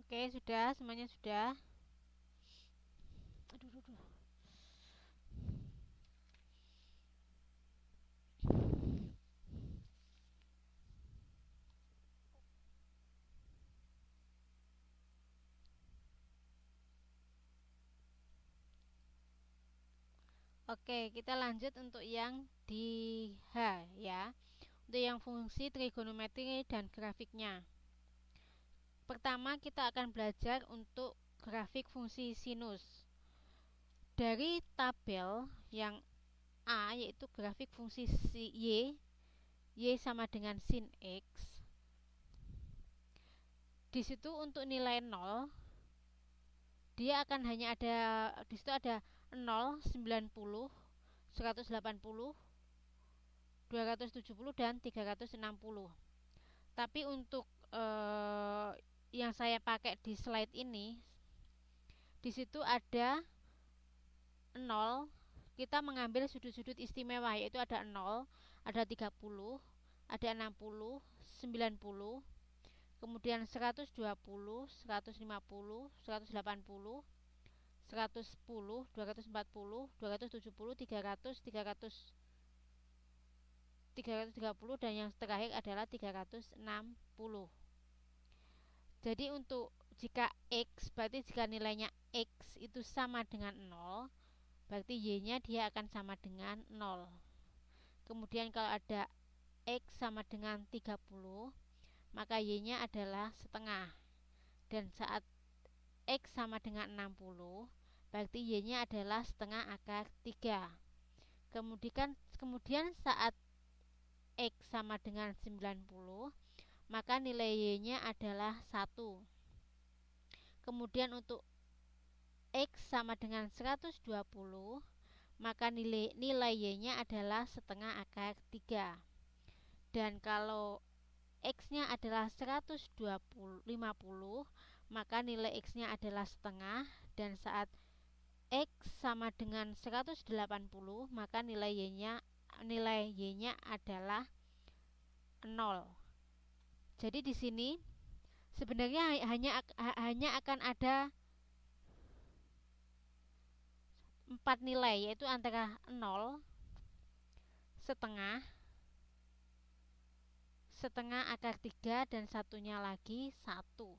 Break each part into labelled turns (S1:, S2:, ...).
S1: Oke, sudah, semuanya sudah. Aduh, aduh, aduh. Oke, kita lanjut untuk yang di H ya. Untuk yang fungsi trigonometri dan grafiknya. Pertama, kita akan belajar untuk grafik fungsi sinus. Dari tabel yang A, yaitu grafik fungsi Y sama dengan sin X. Di situ untuk nilai 0, dia akan hanya ada, di situ ada 0, 90, 180, 270 dan 360. Tapi untuk yang saya pakai di slide ini, di situ ada 0. Kita mengambil sudut-sudut istimewa, yaitu ada 0, ada 30, ada 60, 90, kemudian 120, 150, 180, 110, 240, 270, 300, 300, 330, dan yang terakhir adalah 360. Jadi untuk jika X, berarti jika nilainya X itu sama dengan 0, berarti Y-nya dia akan sama dengan 0. Kemudian kalau ada X sama dengan 30, maka Y-nya adalah setengah. Dan saat X sama dengan 60, berarti Y-nya adalah setengah akar 3. Kemudian saat X sama dengan 90, maka nilai Y-nya adalah 1. Kemudian untuk X sama dengan 120, maka nilai Y-nya adalah setengah akar 3. Dan kalau X-nya adalah 150, maka nilai X-nya adalah setengah. Dan saat X sama dengan 180, maka nilai Y-nya adalah 0. Jadi di sini sebenarnya hanya akan ada 4 nilai, yaitu antara 0, setengah, setengah akar 3, dan satunya lagi 1.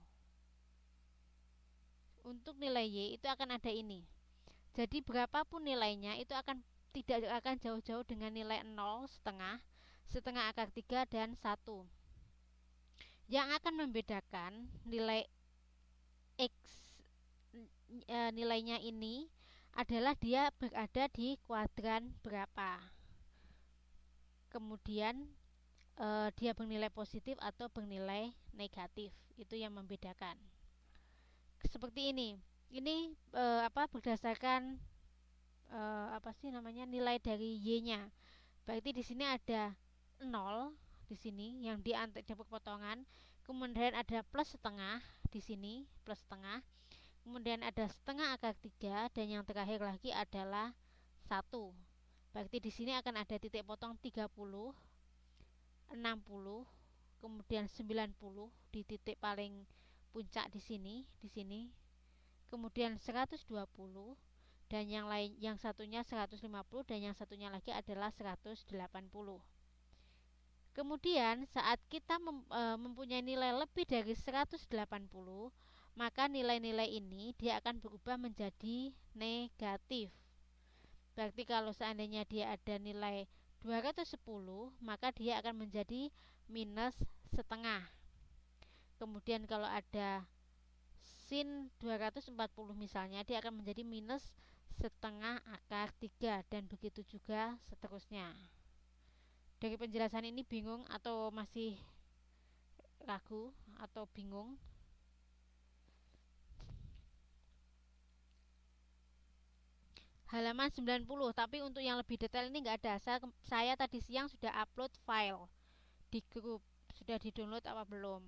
S1: Untuk nilai Y itu akan ada ini. Jadi berapapun nilainya itu tidak akan jauh-jauh dengan nilai 0, setengah, setengah akar 3, dan 1. Yang akan membedakan nilai X nilainya ini adalah dia berada di kuadran berapa. Kemudian dia bernilai positif atau bernilai negatif. Itu yang membedakan. Seperti ini. Ini berdasarkan nilai dari Y-nya. Berarti di sini ada 0 di sini yang diantar potongan, kemudian ada plus setengah di sini, plus setengah. Kemudian ada setengah akar 3, dan yang terakhir lagi adalah 1. Berarti di sini akan ada titik potong 30, 60, kemudian 90 di titik paling puncak di sini. Kemudian 120, dan yang satunya 150, dan yang satunya lagi adalah 180. Kemudian saat kita mempunyai nilai lebih dari 180, maka nilai-nilai ini dia akan berubah menjadi negatif. Berarti kalau seandainya dia ada nilai 210, maka dia akan menjadi minus setengah. Kemudian kalau ada sin 240 misalnya, dia akan menjadi minus setengah akar 3, dan begitu juga seterusnya. Dari penjelasan ini bingung atau masih ragu atau bingung? Halaman 90, tapi untuk yang lebih detail ini nggak ada. Saya tadi siang sudah upload file di grup. Sudah di-download apa belum?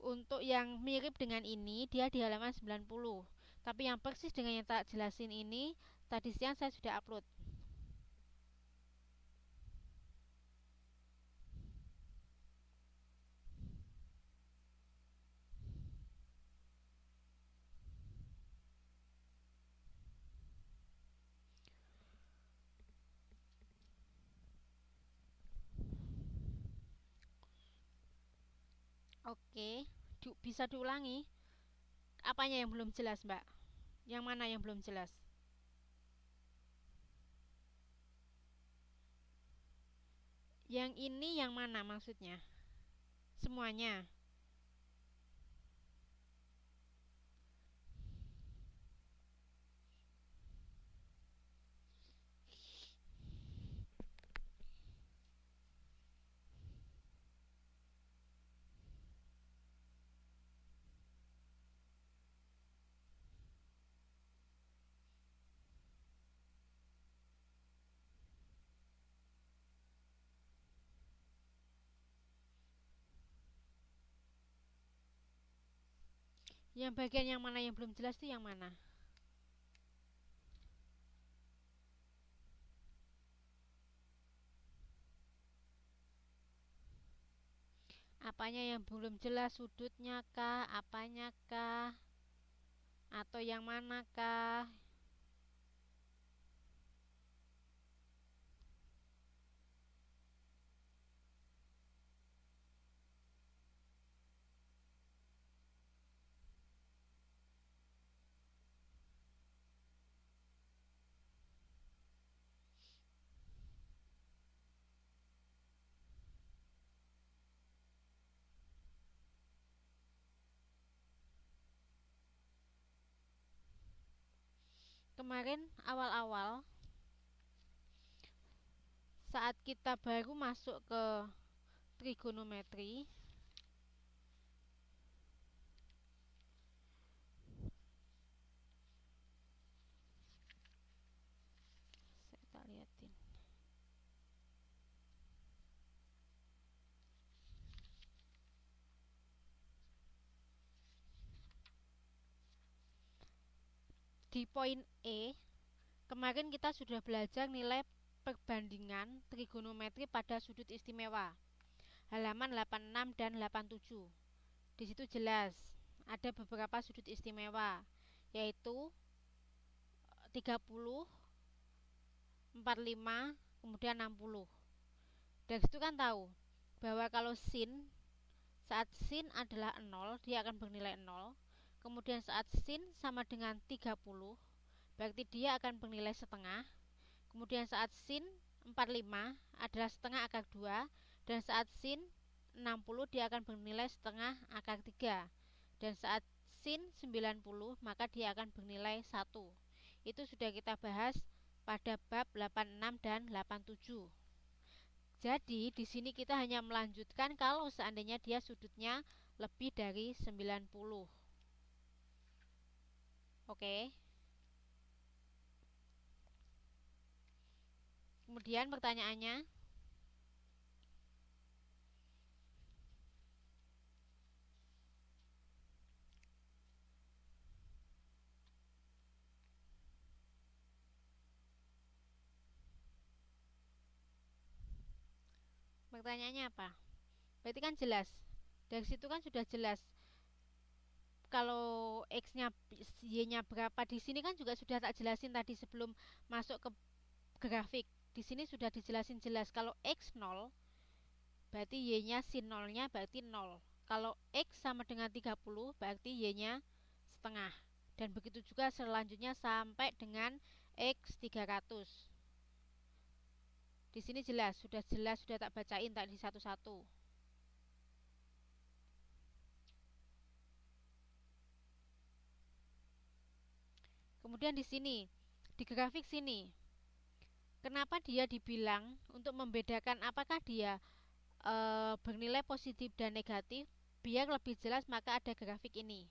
S1: Untuk yang mirip dengan ini, dia di halaman 90. Tapi yang persis dengan yang tak jelasin ini, tadi siang saya sudah upload. Oke, bisa diulangi. Apanya yang belum jelas, Mbak? Yang mana yang belum jelas? Yang ini yang mana maksudnya? Semuanya. Yang bagian yang mana yang belum jelas itu yang mana? Apanya yang belum jelas, sudutnya kah, apanya kah, atau yang manakah? Kemarin awal-awal saat kita baru masuk ke trigonometri, saya tak liatin. Di poin E, kemarin kita sudah belajar nilai perbandingan trigonometri pada sudut istimewa. Halaman 86 dan 87. Di situ jelas ada beberapa sudut istimewa, yaitu 30, 45, kemudian 60. Dari situ kan tahu bahwa kalau sin, saat sin adalah 0, dia akan bernilai 0. Kemudian saat sin sama dengan 30, berarti dia akan bernilai setengah. Kemudian saat sin 45 adalah setengah akar 2, dan saat sin 60 dia akan bernilai setengah akar 3. Dan saat sin 90 maka dia akan bernilai 1. Itu sudah kita bahas pada bab 86 dan 87. Jadi di sini kita hanya melanjutkan kalau seandainya dia sudutnya lebih dari 90. Oke. Kemudian pertanyaannya, apa? Berarti kan jelas. Dari situ kan sudah jelas kalau X-nya Y-nya berapa. Di sini kan juga sudah tak jelasin tadi sebelum masuk ke grafik. Di sini sudah dijelasin jelas kalau X 0 berarti Y-nya sin 0-nya berarti 0. Kalau X sama dengan 30 berarti Y-nya setengah. Dan begitu juga selanjutnya sampai dengan X 300. Di sini jelas, sudah tak bacain tadi satu-satu. Kemudian di sini, di grafik sini, kenapa dia dibilang untuk membedakan apakah dia bernilai positif dan negatif? Biar lebih jelas maka ada grafik ini.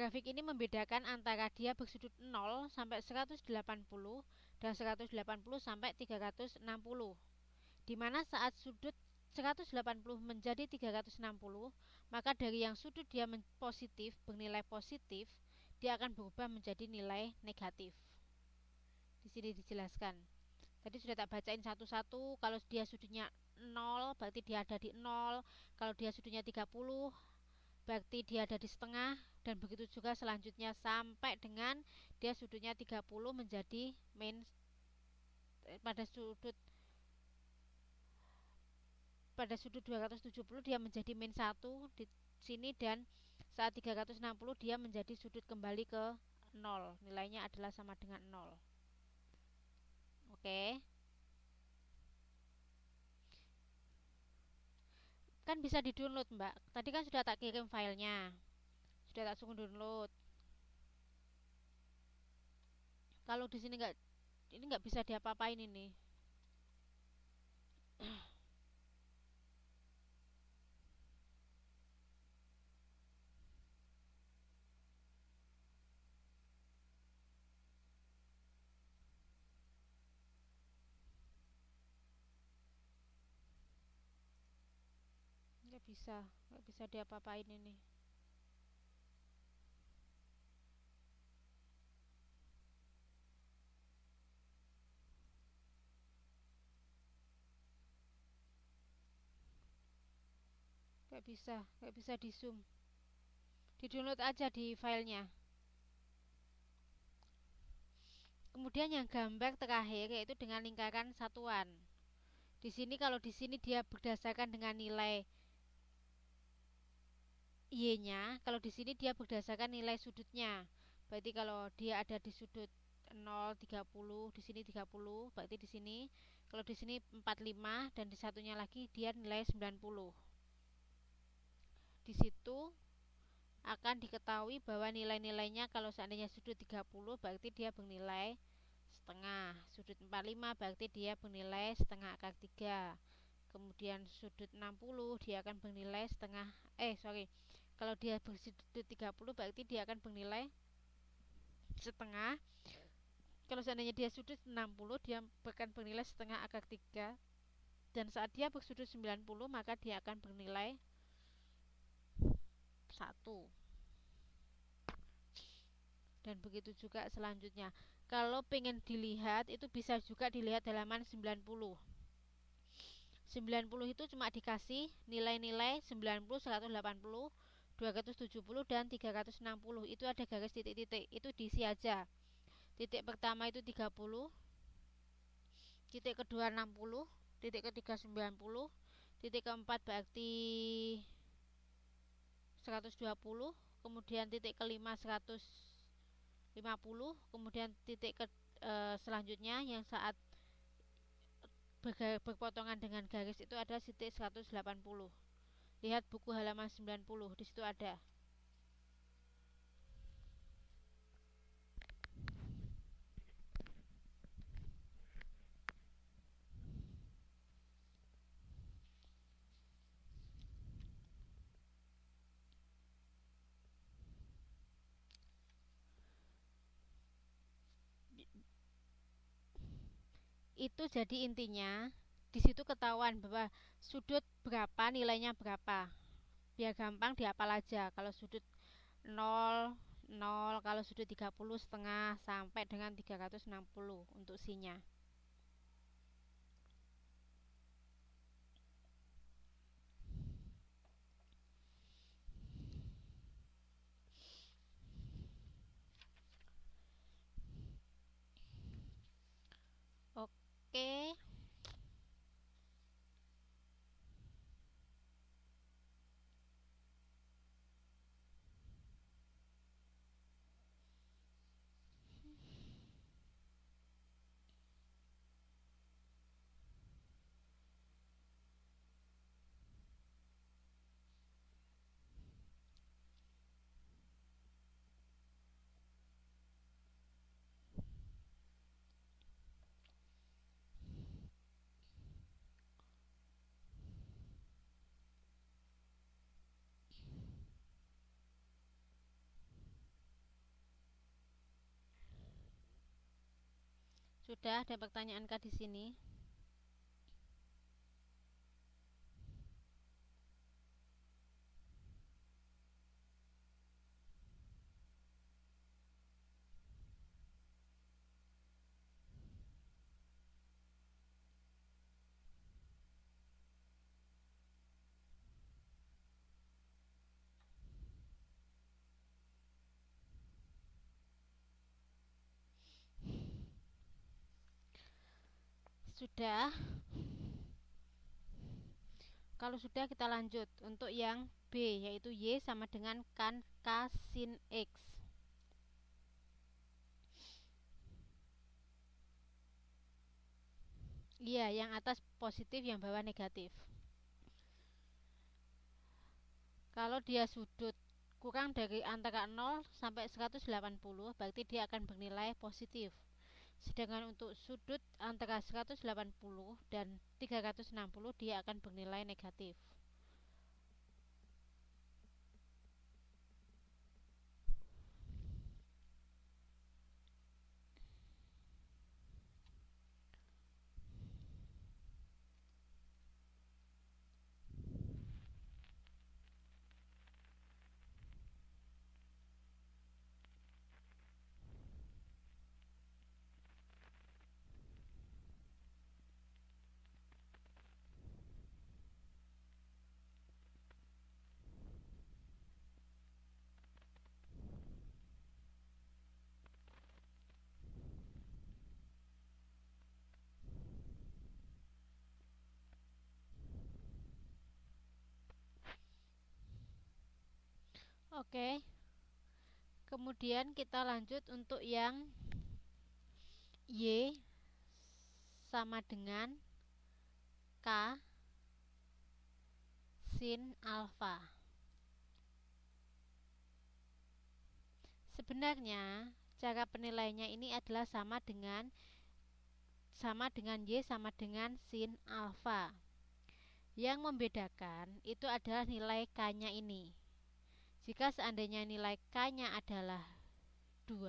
S1: Grafik ini membedakan antara dia bersudut 0 sampai 180 dan 180 sampai 360. Di mana saat sudut 180 menjadi 360, maka dari yang sudut dia positif, bernilai positif, dia akan berubah menjadi nilai negatif. Di sini dijelaskan. Tadi sudah tak bacain satu-satu. Kalau dia sudutnya 0 berarti dia ada di 0. Kalau dia sudutnya 30 berarti dia ada di setengah. Dan begitu juga selanjutnya sampai dengan dia sudutnya 30 menjadi pada sudut pada sudut 270 dia menjadi min 1 di sini, dan saat 360 dia menjadi sudut kembali ke 0. Nilainya adalah sama dengan 0. Oke. Kan bisa di-download, Mbak. Tadi kan sudah tak kirim filenya. Sudah tak suruh download. Kalau di sini nggak bisa diapa-apain ini. Nggak bisa diapa-apain ini. Nggak bisa di zoom. Di download aja di filenya. Kemudian yang gambar terakhir yaitu dengan lingkaran satuan. Di sini kalau di sini dia berdasarkan dengan nilai Y-nya, kalau di sini dia berdasarkan nilai sudutnya. Berarti kalau dia ada di sudut 0, 30, di sini 30, berarti di sini kalau di sini 45 dan di satunya lagi dia nilai 90. Di situ akan diketahui bahwa nilai-nilainya kalau seandainya sudut 30 berarti dia bernilai setengah, sudut 45 berarti dia bernilai setengah akar 3, kemudian sudut 60 dia akan bernilai setengah, kalau dia bersudut 30 berarti dia akan bernilai setengah, kalau seandainya dia sudut 60 dia akan bernilai setengah akar 3, dan saat dia bersudut 90 maka dia akan bernilai 1. Dan begitu juga selanjutnya. Kalau pengen dilihat itu bisa juga dilihat halaman 90. 90 itu cuma dikasih nilai-nilai 90, 180, 270 dan 360. Itu ada garis titik-titik. Itu diisi aja. Titik pertama itu 30, titik kedua 60, titik ketiga 90, titik keempat berarti 120, kemudian titik kelima 150, kemudian titik selanjutnya yang saat berpotongan dengan garis itu ada titik 180. Lihat buku halaman 90, di situ ada. Itu jadi intinya di situ ketahuan bahwa sudut berapa nilainya berapa. Biar gampang dihafal aja. Kalau sudut 0, 0, kalau sudut 30 setengah sampai dengan 360 untuk sinya. Oke. Sudah ada pertanyaan Kak di sini? Sudah. Kalau sudah, kita lanjut untuk yang B, yaitu Y sama dengan kan K sin X. Iya, yang atas positif, yang bawah negatif. Kalau dia sudut kurang dari antara 0 sampai 180, berarti dia akan bernilai positif. Sedangkan untuk sudut antara 180 dan 360, dia akan bernilai negatif. Oke, kemudian kita lanjut untuk yang Y sama dengan K sin alfa. Sebenarnya cara penilaiannya ini adalah sama dengan Y sama dengan sin alfa. Yang membedakan itu adalah nilai K-nya ini. Jika seandainya nilai K-nya adalah 2,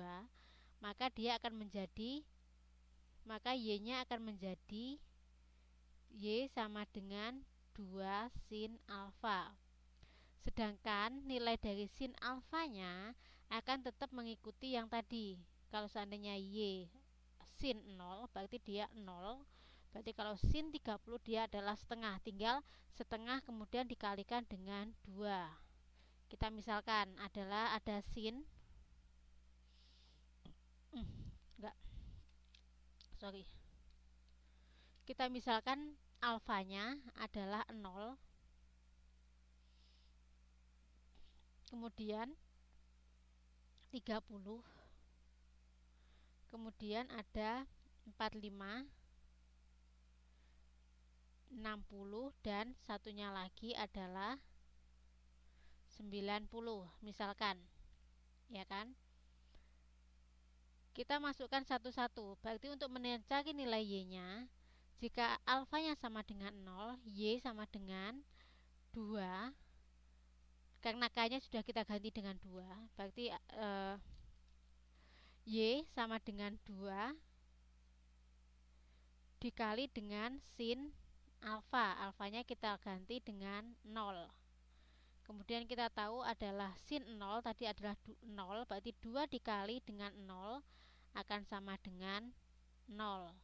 S1: maka Y-nya akan menjadi Y sama dengan 2 sin alfa. Sedangkan nilai dari sin alfanya akan tetap mengikuti yang tadi. Kalau seandainya Y sin 0, berarti dia 0. Berarti kalau sin 30, dia adalah setengah. Tinggal setengah kemudian dikalikan dengan 2. Kita misalkan ada sin enggak, sorry. Kita misalkan alfanya adalah 0. Kemudian 30, kemudian ada 45, 60, dan satunya lagi adalah 90 misalkan, ya kan? Kita masukkan satu-satu. Berarti untuk mencari nilai Y-nya, jika alfanya sama dengan 0, Y sama dengan 2. Karena K-nya sudah kita ganti dengan 2, berarti Y sama dengan 2 dikali dengan sin alfa. Alfanya kita ganti dengan 0. Kemudian kita tahu adalah sin 0 tadi adalah 0, berarti 2 dikali dengan 0 akan sama dengan 0.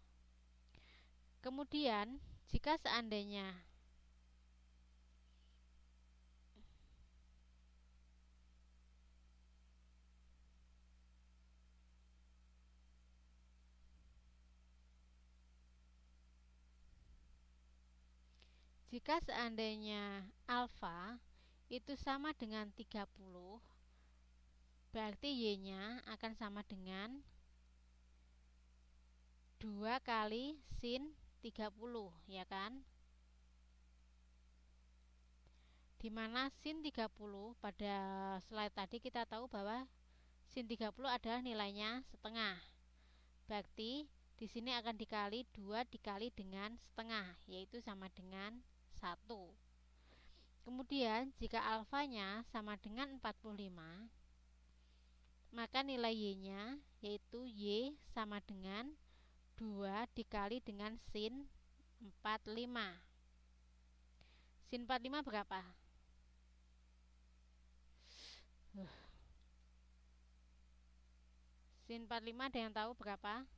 S1: Kemudian jika seandainya alfa itu sama dengan 30, berarti Y-nya akan sama dengan 2 kali sin 30, ya kan? Dimana sin 30 pada slide tadi kita tahu bahwa sin 30 adalah nilainya setengah. Berarti di sini akan dikali 2 dikali dengan setengah, yaitu sama dengan 1. Kemudian jika alfanya sama dengan 45, maka nilai Y-nya yaitu Y sama dengan 2 dikali dengan sin 45. Sin 45 berapa? Sin 45 ada yang tahu berapa?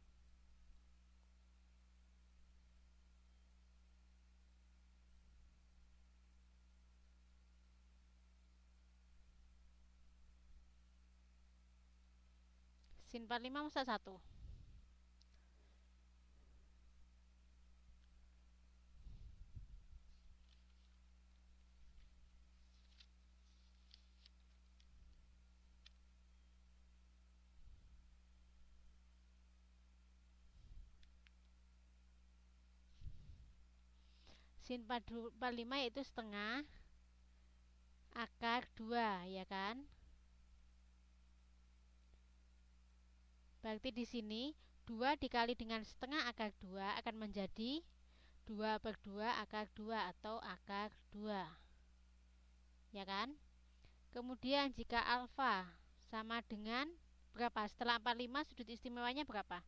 S1: Sin 45 masa 1. Sin 45 yaitu setengah akar 2, ya kan? Berarti di sini 2 dikali dengan setengah akar 2 akan menjadi 2/2 akar 2 atau akar 2, ya kan? Kemudian jika alfa sama dengan berapa? Setelah 45 sudut istimewanya berapa?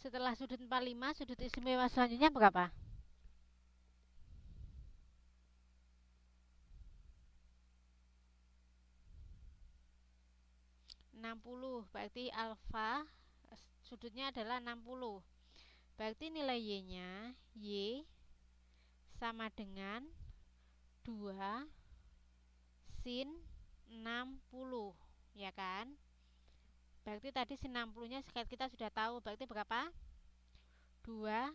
S1: Setelah sudut 45, sudut istimewa selanjutnya berapa? 60. Berarti alfa sudutnya adalah 60. Berarti nilai Y-nya Y sama dengan 2 sin 60, ya kan? Berarti tadi sin 60-nya kita sudah tahu, berarti berapa? 2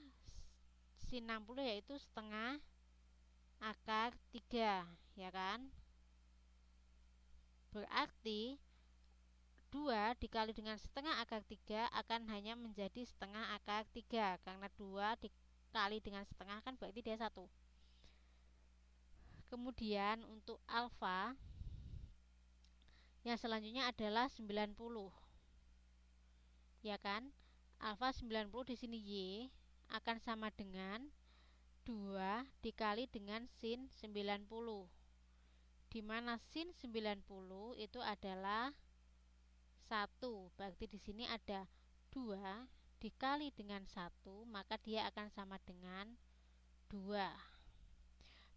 S1: sin 60 yaitu setengah akar 3, ya kan? Berarti 2 dikali dengan setengah akar 3 akan hanya menjadi setengah akar 3, karena 2 dikali dengan setengah kan berarti dia 1. Kemudian untuk alfa yang selanjutnya adalah 90, ya kan? Alfa 90 di sini Y akan sama dengan 2 dikali dengan sin 90, di mana sin 90 itu adalah 1. Berarti di sini ada 2 dikali dengan 1, maka dia akan sama dengan 2.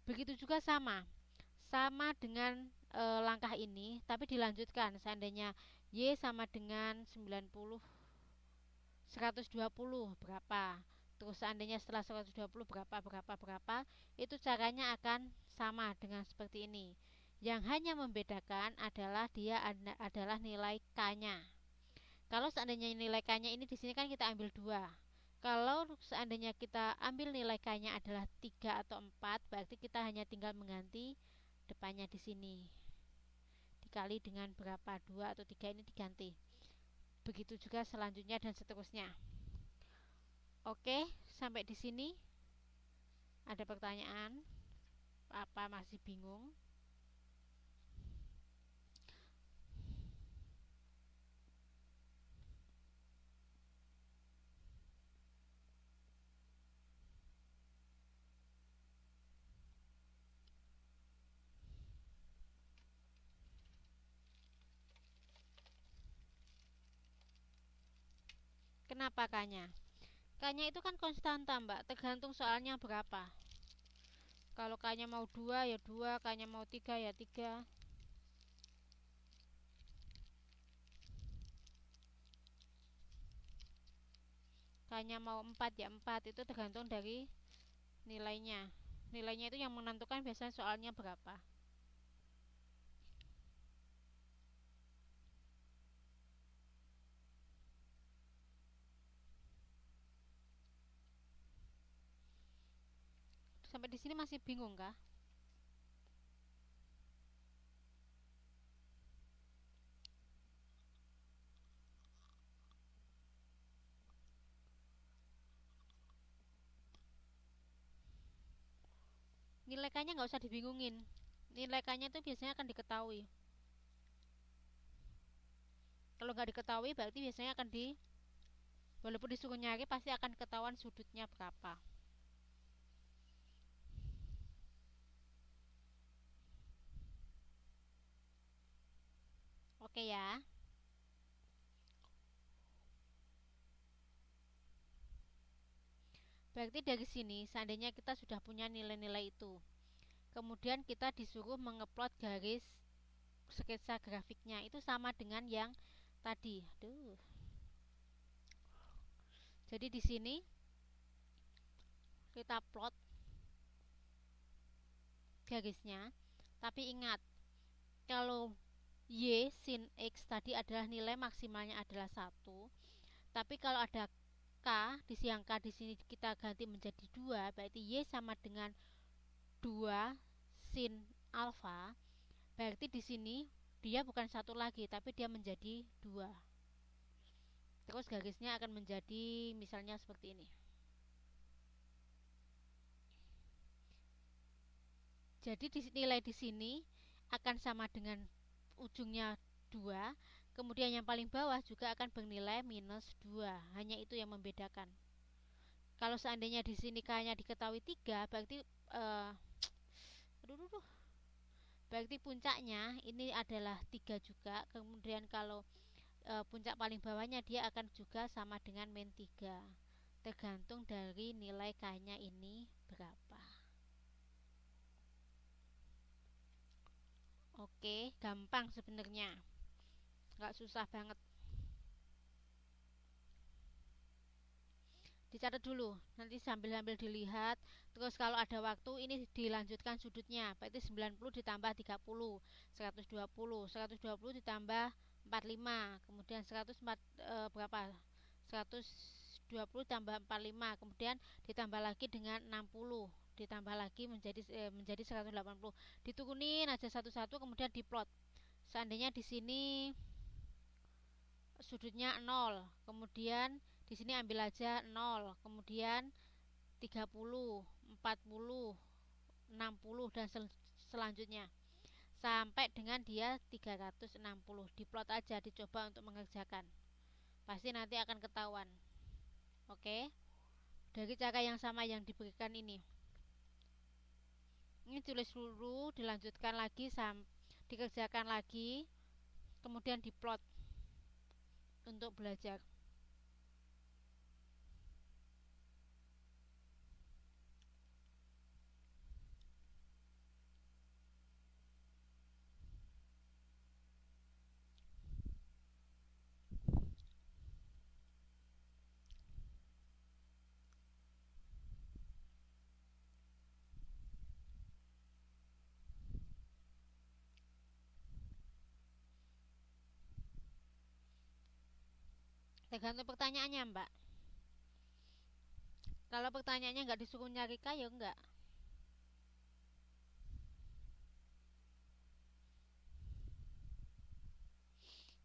S1: Begitu juga sama dengan langkah ini, tapi dilanjutkan. Seandainya Y sama dengan 90, 120 berapa? Terus seandainya setelah 120 berapa, itu caranya akan sama dengan seperti ini. Yang hanya membedakan adalah dia adalah nilai K-nya. Kalau seandainya nilai K-nya ini di sini kan kita ambil 2. Kalau seandainya kita ambil nilai K-nya adalah 3 atau 4, berarti kita hanya tinggal mengganti depannya di sini. Dikali dengan berapa? 2 atau 3 ini diganti. Begitu juga selanjutnya dan seterusnya. Oke, sampai di sini ada pertanyaan? Apa masih bingung? Kenapa K-nya? K-nya itu kan konstanta, Mbak, tergantung soalnya berapa. Kalau K-nya mau 2 ya 2, K-nya mau 3 ya 3. K-nya mau 4 ya 4, itu tergantung dari nilainya. Nilainya itu yang menentukan biasanya soalnya berapa. Sampai di sini masih bingung kah? Nilai K-nya nggak usah dibingungin. Nilai K-nya itu biasanya akan diketahui. Kalau nggak diketahui berarti biasanya akan walaupun disuruh nyari pasti akan ketahuan sudutnya berapa. Oke ya. Berarti dari sini seandainya kita sudah punya nilai-nilai itu, kemudian kita disuruh mengeplot garis sketsa grafiknya, itu sama dengan yang tadi. Aduh. Jadi di sini kita plot garisnya, tapi ingat kalau Y sin X tadi adalah nilai maksimalnya adalah 1, Tapi kalau ada K, yang K di sini kita ganti menjadi 2, berarti Y sama dengan 2 sin alfa. Berarti di sini dia bukan satu lagi, tapi dia menjadi 2. Terus garisnya akan menjadi misalnya seperti ini. Jadi nilai di sini akan sama dengan ujungnya 2. Kemudian yang paling bawah juga akan bernilai minus 2. Hanya itu yang membedakan. Kalau seandainya di sini K-nya diketahui 3, berarti berarti puncaknya ini adalah 3 juga. Kemudian kalau puncak paling bawahnya dia akan juga sama dengan min 3. Tergantung dari nilai K-nya ini berapa. Oke, gampang sebenarnya. Nggak susah banget. Dicatat dulu, nanti sambil-sambil dilihat. Terus kalau ada waktu ini dilanjutkan sudutnya, berarti 90 ditambah 30, 120, 120 ditambah 45, kemudian 104 berapa? 120 tambah 45, kemudian ditambah lagi dengan 60, ditambah lagi menjadi 180. Diturunin aja satu-satu kemudian diplot. Seandainya di sini sudutnya 0, kemudian di sini ambil aja 0, kemudian 30, 40, 60 dan selanjutnya sampai dengan dia 360. Diplot aja, dicoba untuk mengerjakan. Pasti nanti akan ketahuan. Oke. Dari cara yang sama yang diberikan ini. Ini tulis dulu, dilanjutkan lagi, dikerjakan lagi, kemudian diplot untuk belajar. Tergantung pertanyaannya, Mbak. Kalau pertanyaannya nggak disuruh nyari K, ya enggak.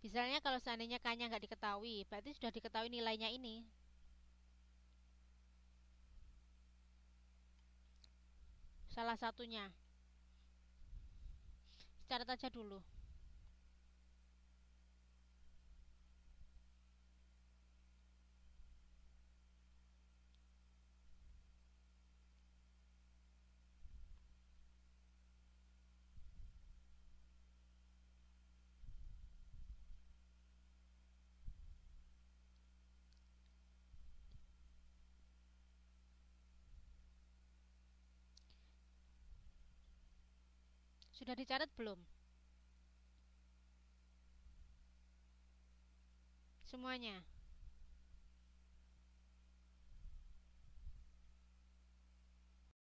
S1: Misalnya kalau seandainya K-nya nggak diketahui, berarti sudah diketahui nilainya ini. Salah satunya. Catat aja dulu. Sudah dicatat belum? Semuanya.